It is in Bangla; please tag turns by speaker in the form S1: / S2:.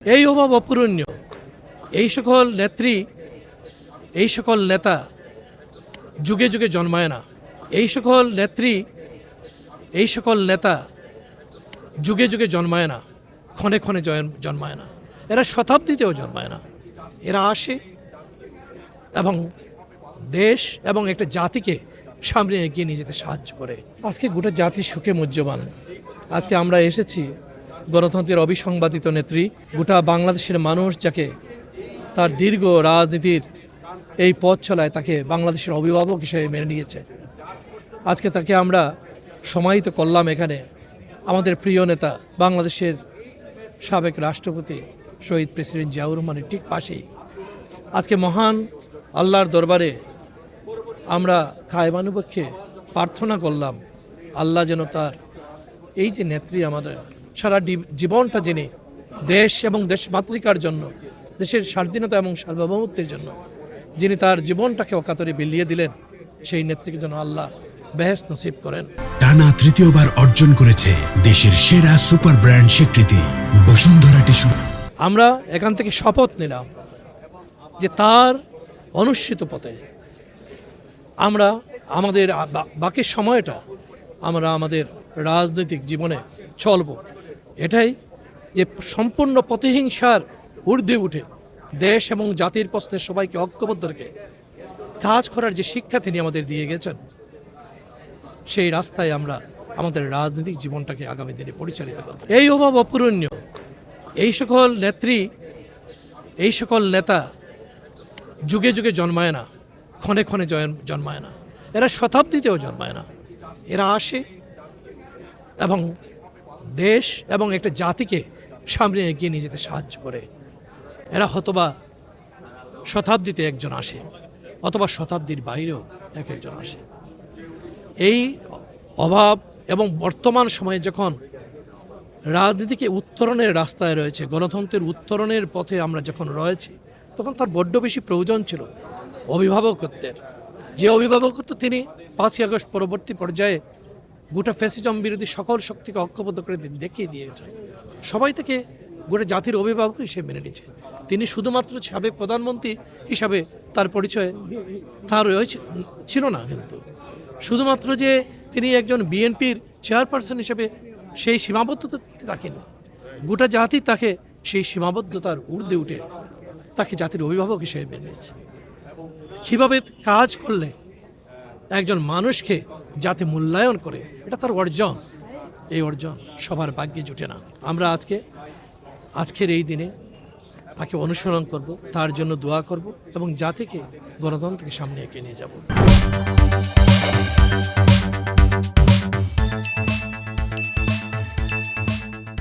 S1: এই অভাব অপূরণীয়। এই সকল নেত্রী, এই সকল নেতা যুগে যুগে জন্মায় না। এই সকল নেত্রী, এই সকল নেতা যুগে যুগে জন্মায় না, ক্ষণে ক্ষণে জন্মায় না, এরা শতাব্দীতেও জন্মায় না। এরা আসে এবং দেশ এবং একটা জাতিকে সামনে এগিয়ে নিয়ে যেতে সাহায্য করে। আজকে গোটা জাতি সুখে মুহ্যমান। আজকে আমরা এসেছি গণতন্ত্রের অবিসংবাদিত নেত্রী, গোটা বাংলাদেশের মানুষ যাকে তার দীর্ঘ রাজনীতির এই পথ চলায় তাকে বাংলাদেশের অভিভাবক হিসেবে মেনে নিয়েছে। আজকে তাকে আমরা সমাহিত করলাম এখানে আমাদের প্রিয় নেতা বাংলাদেশের সাবেক রাষ্ট্রপতি শহীদ প্রেসিডেন্ট জিয়াউর রহমানের ঠিক পাশেই। আজকে মহান আল্লাহর দরবারে আমরা কায়বানুপক্ষে প্রার্থনা করলাম আল্লাহ যেন তার এই যে নেত্রী আমাদের সারা জীবনটা যিনি দেশ এবং দেশমাতৃকার জন্য, দেশের স্বাধীনতা এবং সার্বভৌমত্বের জন্য যিনি তার জীবনটাকে অকাতরে বিলিয়ে দিলেন, সেই নেত্রীকে যেন আল্লাহ বেহেশত নসিব করেন।
S2: টানা তৃতীয়বার অর্জন করেছে দেশের সেরা সুপার ব্র্যান্ড স্বীকৃতি বসুন্ধরা টিস্যু।
S1: আমরা এখান থেকে শপথ নিলাম যে তার অনুসৃত পথে আমরা আমাদের বাকি সময়টা আমরা আমাদের রাজনৈতিক জীবনে চলব। এটাই যে সম্পূর্ণ প্রতিহিংসার ঊর্ধ্বে উঠে দেশ এবং জাতির প্রশ্নে সবাইকে ঐক্যবদ্ধ রেখে কাজ করার যে শিক্ষা তিনি আমাদের দিয়ে গেছেন, সেই রাস্তায় আমরা আমাদের রাজনৈতিক জীবনটাকে আগামী দিনে পরিচালিত করব। এই অভাব অপূরণীয়। এই সকল নেত্রী, এই সকল নেতা যুগে যুগে জন্মায় না, ক্ষণে ক্ষণে জন্মায় না, এরা শতাব্দীতেও জন্মায় না। এরা আসে এবং দেশ এবং একটা জাতিকে সামনে এগিয়ে নিয়ে যেতে সাহায্য করে। এরা হয়তোবা শতাব্দীতে একজন আসে, অথবা শতাব্দীর বাইরেও একজন আসে। এই অভাব এবং বর্তমান সময়ে যখন রাজনীতিকে উত্তরণের রাস্তায় রয়েছে, গণতন্ত্রের উত্তরণের পথে আমরা যখন রয়েছি, তখন তার বড্ড বেশি প্রয়োজন ছিল অভিভাবকত্বের। যে অভিভাবকত্ব তিনি 5ই আগস্ট পরবর্তী পর্যায়ে গোটা ফ্যাসিজম বিরোধী সকল শক্তিকে ঐক্যবদ্ধ করে দেখিয়ে দিয়েছেন। সবাই থেকে গোটা জাতির অভিভাবক হিসেবে মেনে নিয়েছে। তিনি শুধুমাত্র সাবেক প্রধানমন্ত্রী হিসাবে তার পরিচয় তার ছিল না, কিন্তু শুধুমাত্র যে তিনি একজন বিএনপির চেয়ারপারসন হিসেবে সেই সীমাবদ্ধতা রাখেন, গোটা জাতি তাকে সেই সীমাবদ্ধতার ঊর্ধ্বে উঠে তাকে জাতির অভিভাবক হিসেবে মেনে নিয়েছে। কীভাবে কাজ করলে একজন মানুষকে জাতি মূল্যায়ন করে, এটা তার অর্জন। এই অর্জন সবার ভাগ্যে জুটে না। আমরা আজকের এই দিনে তাকে অনুসরণ করব, তার জন্য দোয়া করব এবং জাতিকে গণতন্ত্রকে সামনে এগিয়ে নিয়ে যাব।